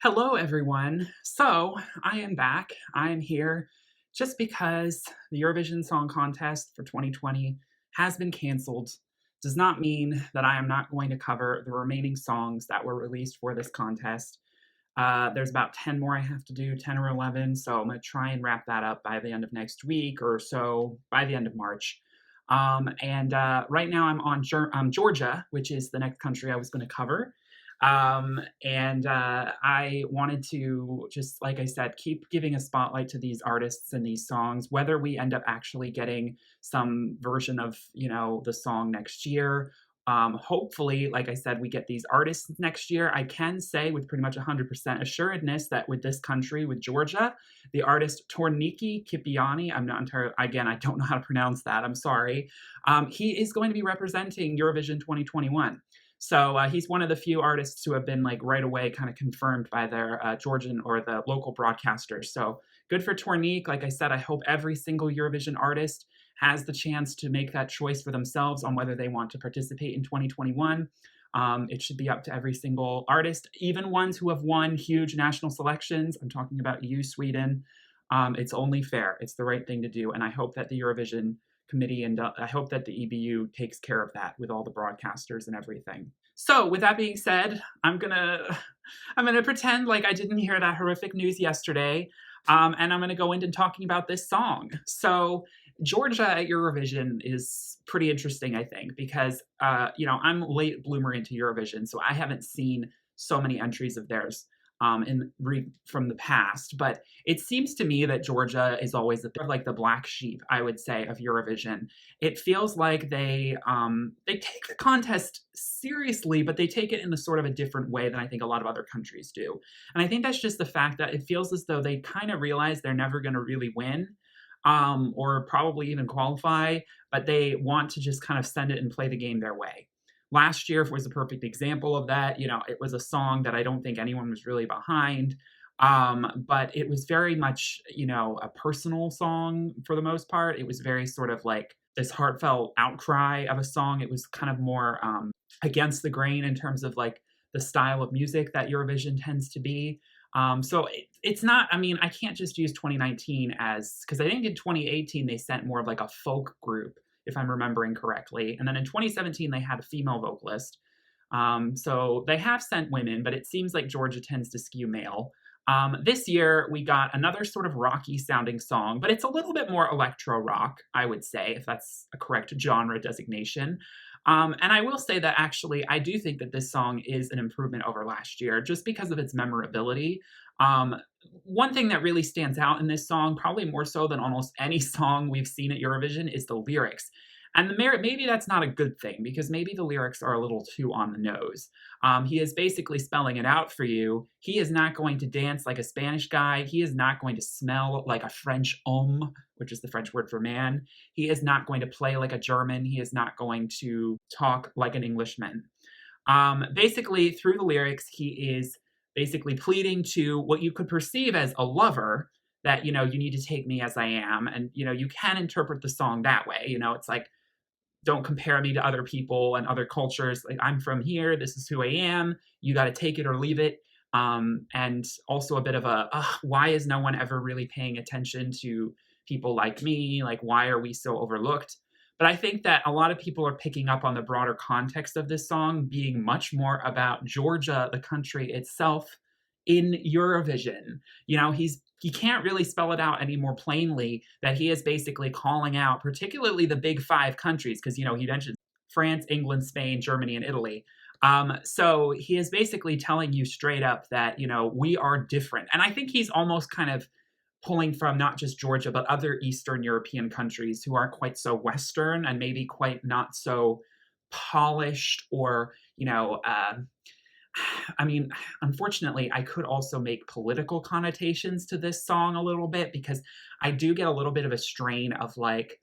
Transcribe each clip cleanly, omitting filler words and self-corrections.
Hello, everyone. So I am back. I am here just because the Eurovision Song Contest for 2020 has been canceled. Does not mean that I am not going to cover the remaining songs that were released for this contest. There's about 10 more I have to do, 10 or 11. So I'm going to try and wrap that up by the end of next week or so, by the end of March. And right now I'm on Georgia, which is the next country I was going to cover. And I wanted to, just like I said, keep giving a spotlight to these artists and these songs, whether we end up actually getting some version of, the song next year. Hopefully, like I said, we get these artists next year. I can say with pretty much 100% assuredness that with this country, with Georgia, the artist Tornike Kipiani, I'm not entirely, again, I don't know how to pronounce that. I'm sorry. He is going to be representing Eurovision 2021. So he's one of the few artists who have been like right away kind of confirmed by their Georgian or the local broadcasters. So good for Tornike. Like I said, I hope every single Eurovision artist has the chance to make that choice for themselves on whether they want to participate in 2021. It should be up to every single artist, even ones who have won huge national selections. I'm talking about you, Sweden. It's only fair. It's the right thing to do. And I hope that the Eurovision committee and I hope that the EBU takes care of that with all the broadcasters and everything. So with that being said, I'm gonna pretend like I didn't hear that horrific news yesterday, and I'm gonna go into talking about this song. So Georgia at Eurovision is pretty interesting, I think, because I'm a late bloomer into Eurovision, so I haven't seen so many entries of theirs from the past. But it seems to me that Georgia is always like the black sheep, I would say, of Eurovision. It feels like they take the contest seriously, but they take it in the sort of a different way than I think a lot of other countries do. And I think that's just the fact that it feels as though they kind of realize they're never going to really win. Or probably even qualify, but they want to just kind of send it and play the game their way. Last year was a perfect example of that. It was a song that I don't think anyone was really behind, but it was very much, a personal song for the most part. It was very sort of like this heartfelt outcry of a song. It was kind of more against the grain in terms of like the style of music that Eurovision tends to be. So it's not, I can't just use 2019 because I think in 2018 they sent more of like a folk group, if I'm remembering correctly. And then in 2017, they had a female vocalist. So they have sent women, but it seems like Georgia tends to skew male. This year, we got another sort of rocky sounding song, but it's a little bit more electro rock, I would say, if that's a correct genre designation. And I will say that actually, I do think that this song is an improvement over last year, just because of its memorability. One thing that really stands out in this song, probably more so than almost any song we've seen at Eurovision, is the lyrics. And maybe that's not a good thing, because maybe the lyrics are a little too on the nose. He is basically spelling it out for you. He is not going to dance like a Spanish guy. He is not going to smell like a French homme, which is the French word for man. He is not going to play like a German. He is not going to talk like an Englishman. Basically, through the lyrics, he is basically pleading to what you could perceive as a lover, that, you need to take me as I am. And, you can interpret the song that way. It's like, don't compare me to other people and other cultures. Like, I'm from here. This is who I am. You got to take it or leave it. And also a bit of why is no one ever really paying attention to people like me? Like, why are we so overlooked? But I think that a lot of people are picking up on the broader context of this song being much more about Georgia, the country itself, in Eurovision. He can't really spell it out any more plainly, that he is basically calling out particularly the big five countries, because he mentioned France, England, Spain, Germany, and Italy. So he is basically telling you straight up that we are different. And I think he's almost kind of pulling from not just Georgia, but other Eastern European countries who aren't quite so Western and maybe quite not so polished or, unfortunately, I could also make political connotations to this song a little bit, because I do get a little bit of a strain of like,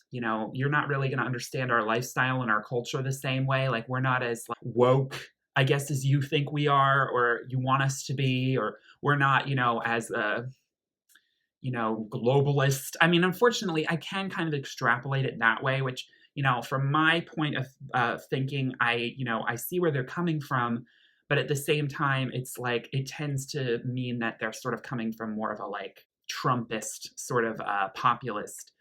you're not really going to understand our lifestyle and our culture the same way. Like, we're not as like, woke, I guess, as you think we are, or you want us to be, or we're not, as globalist. Unfortunately, I can kind of extrapolate it that way, which, from my point of thinking, I see where they're coming from. but at the same time, it's like it tends to mean that they're sort of coming from more of a like Trumpist sort of populist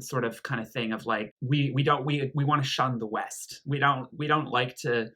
sort of kind of thing of like we want to shun the West. We don't like to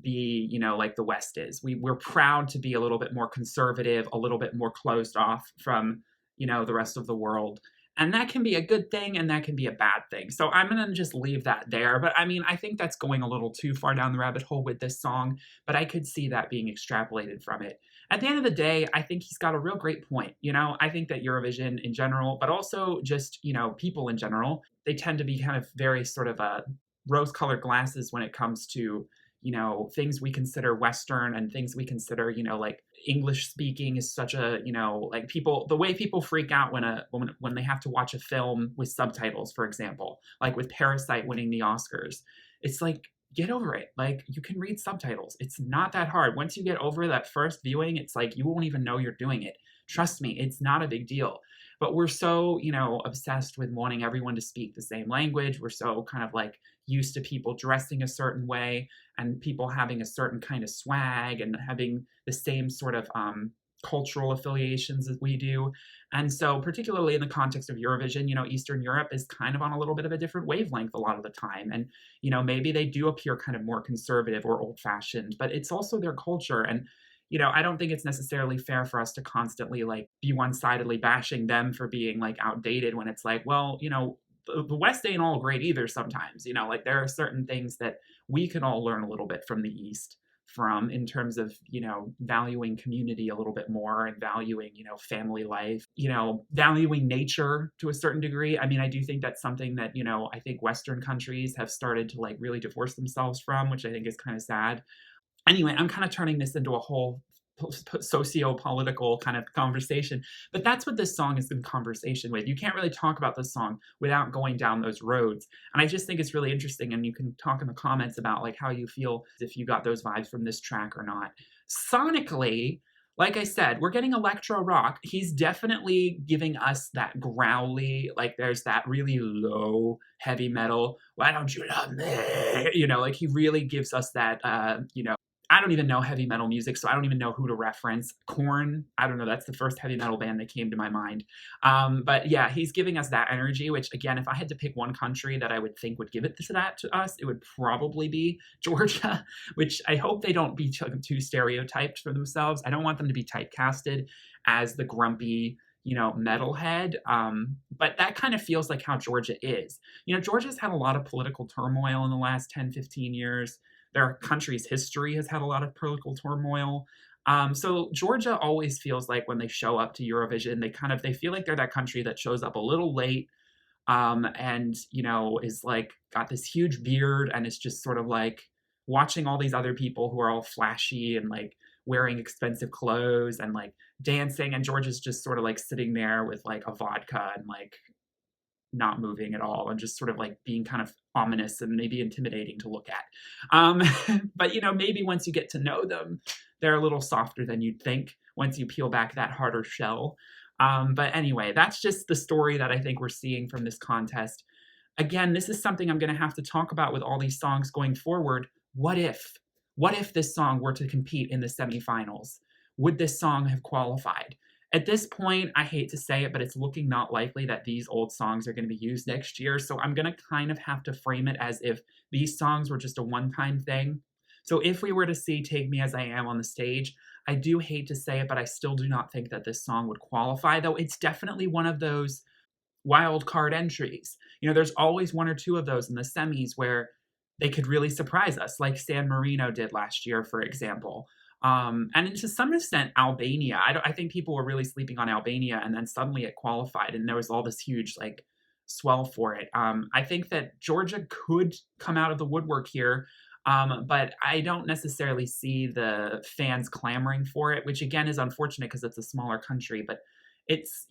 be, like the West is. We're proud to be a little bit more conservative, a little bit more closed off from, the rest of the world. And that can be a good thing and that can be a bad thing. So I'm going to just leave that there. But I mean, I think that's going a little too far down the rabbit hole with this song, but I could see that being extrapolated from it. At the end of the day, I think he's got a real great point. I think that Eurovision in general, but also just, people in general, they tend to be kind of very sort of rose colored glasses when it comes to things we consider Western and things we consider, like English speaking is such a, like the way people freak out when they have to watch a film with subtitles, for example, like with Parasite winning the Oscars. It's like, get over it. Like, you can read subtitles. It's not that hard. Once you get over that first viewing, it's like you won't even know you're doing it. Trust me, it's not a big deal. But we're so, obsessed with wanting everyone to speak the same language. We're so kind of like used to people dressing a certain way and people having a certain kind of swag and having the same sort of cultural affiliations as we do. And so particularly in the context of Eurovision, Eastern Europe is kind of on a little bit of a different wavelength a lot of the time. And, maybe they do appear kind of more conservative or old fashioned, but it's also their culture. And I don't think it's necessarily fair for us to constantly like be one-sidedly bashing them for being like outdated when it's like, well, the West ain't all great either sometimes. Like there are certain things that we can all learn a little bit from the East from in terms of, valuing community a little bit more and valuing, family life, valuing nature to a certain degree. I mean, I do think that's something that, I think Western countries have started to like really divorce themselves from, which I think is kind of sad. Anyway, I'm kind of turning this into a whole socio-political kind of conversation, but that's what this song is in conversation with. You can't really talk about this song without going down those roads. And I just think it's really interesting, and you can talk in the comments about like how you feel if you got those vibes from this track or not. Sonically, like I said, we're getting electro rock. He's definitely giving us that growly, like there's that really low heavy metal. Why don't you love me? Like he really gives us that, I don't even know heavy metal music, so I don't even know who to reference. Korn, I don't know. That's the first heavy metal band that came to my mind. But yeah, he's giving us that energy, which again, if I had to pick one country that I would think would give it to us, it would probably be Georgia, which I hope they don't be too stereotyped for themselves. I don't want them to be typecasted as the grumpy, metalhead. But that kind of feels like how Georgia is. Georgia's had a lot of political turmoil in the last 10, 15 years. Their country's history has had a lot of political turmoil. So Georgia always feels like when they show up to Eurovision, they feel like they're that country that shows up a little late, and, is like got this huge beard and is just sort of like watching all these other people who are all flashy and like wearing expensive clothes and like dancing. And Georgia's just sort of like sitting there with like a vodka and like not moving at all and just sort of like being kind of ominous and maybe intimidating to look at. But, maybe once you get to know them, they're a little softer than you'd think once you peel back that harder shell. But anyway, that's just the story that I think we're seeing from this contest. Again, this is something I'm going to have to talk about with all these songs going forward. What if this song were to compete in the semifinals? Would this song have qualified? At this point, I hate to say it, but it's looking not likely that these old songs are going to be used next year. So I'm going to kind of have to frame it as if these songs were just a one-time thing. So if we were to see Take Me As I Am on the stage, I do hate to say it, but I still do not think that this song would qualify, though it's definitely one of those wild card entries. There's always one or two of those in the semis where they could really surprise us, like San Marino did last year, for example. And to some extent, Albania. I think people were really sleeping on Albania, and then suddenly it qualified, and there was all this huge like swell for it. I think that Georgia could come out of the woodwork here, but I don't necessarily see the fans clamoring for it, which again is unfortunate because it's a smaller country. But it's,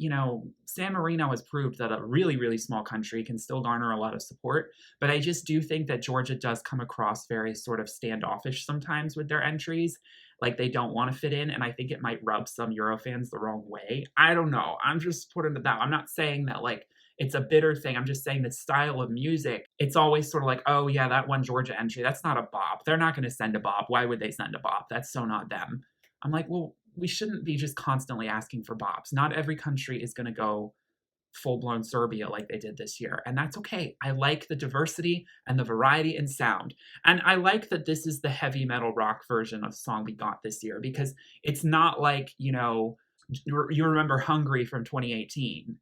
San Marino has proved that a really, really small country can still garner a lot of support. But I just do think that Georgia does come across very sort of standoffish sometimes with their entries. Like they don't want to fit in. And I think it might rub some Euro fans the wrong way. I don't know. I'm just putting it that. I'm not saying that like it's a bitter thing. I'm just saying the style of music, it's always sort of like, oh yeah, that one Georgia entry, that's not a bop. They're not going to send a bop. Why would they send a bop? That's so not them. I'm like, well, we shouldn't be just constantly asking for bops. Not every country is going to go full-blown Serbia like they did this year, and that's okay. I like the diversity and the variety in sound, and I like that this is the heavy metal rock version of song we got this year, because it's not like, you know, you remember Hungary from 2018.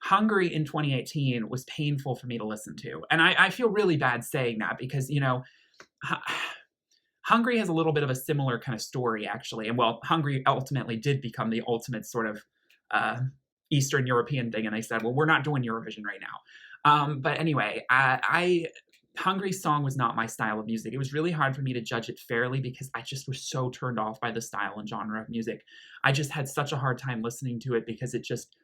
Hungary in 2018 was painful for me to listen to, and I feel really bad saying that, because, you know, Hungary has a little bit of a similar kind of story, actually. And well, Hungary ultimately did become the ultimate sort of uh, Eastern European thing, and they said, well, we're not doing Eurovision right now. But anyway, Hungary's song was not my style of music. It was really hard for me to judge it fairly, because I just was so turned off by the style and genre of music. I just had such a hard time listening to it, because it just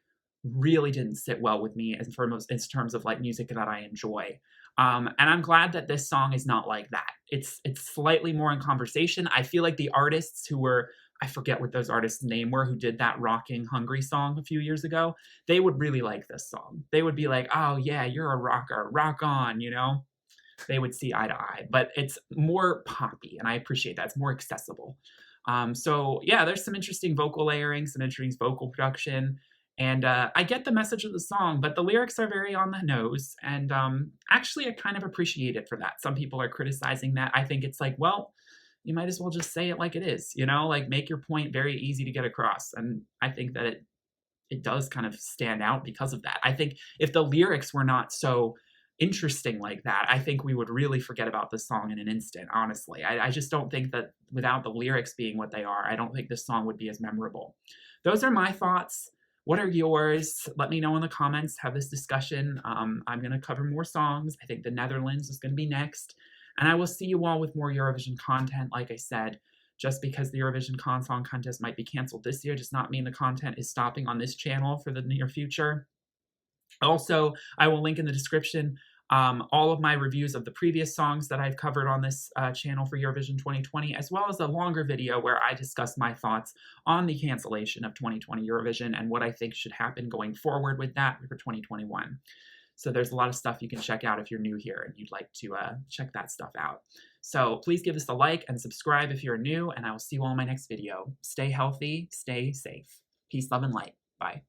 really didn't sit well with me in terms of like music that I enjoy. And I'm glad that this song is not like that. It's slightly more in conversation. I feel like the artists who were, I forget what those artists' name were, who did that Rocking Hungry song a few years ago, they would really like this song. They would be like, oh yeah, you're a rocker, rock on, you know? They would see eye to eye, but it's more poppy, and I appreciate that. It's more accessible. So yeah, there's some interesting vocal layering, some interesting vocal production. And I get the message of the song, but the lyrics are very on the nose. And actually, I kind of appreciate it for that. Some people are criticizing that. I think it's like, well, you might as well just say it like it is, you know, like make your point very easy to get across. And I think that it does kind of stand out because of that. I think if the lyrics were not so interesting like that, I think we would really forget about this song in an instant, honestly. I just don't think that without the lyrics being what they are, I don't think this song would be as memorable. Those are my thoughts. What are yours? Let me know in the comments. Have this discussion. I'm going to cover more songs. I think the Netherlands is going to be next. And I will see you all with more Eurovision content. Like I said, just because the Eurovision Song Contest might be canceled this year does not mean the content is stopping on this channel for the near future. Also, I will link in the description all of my reviews of the previous songs that I've covered on this channel for Eurovision 2020, as well as a longer video where I discuss my thoughts on the cancellation of 2020 Eurovision and what I think should happen going forward with that for 2021. So there's a lot of stuff you can check out if you're new here and you'd like to check that stuff out. So please give this a like and subscribe if you're new, and I will see you all in my next video. Stay healthy, stay safe. Peace, love, and light. Bye.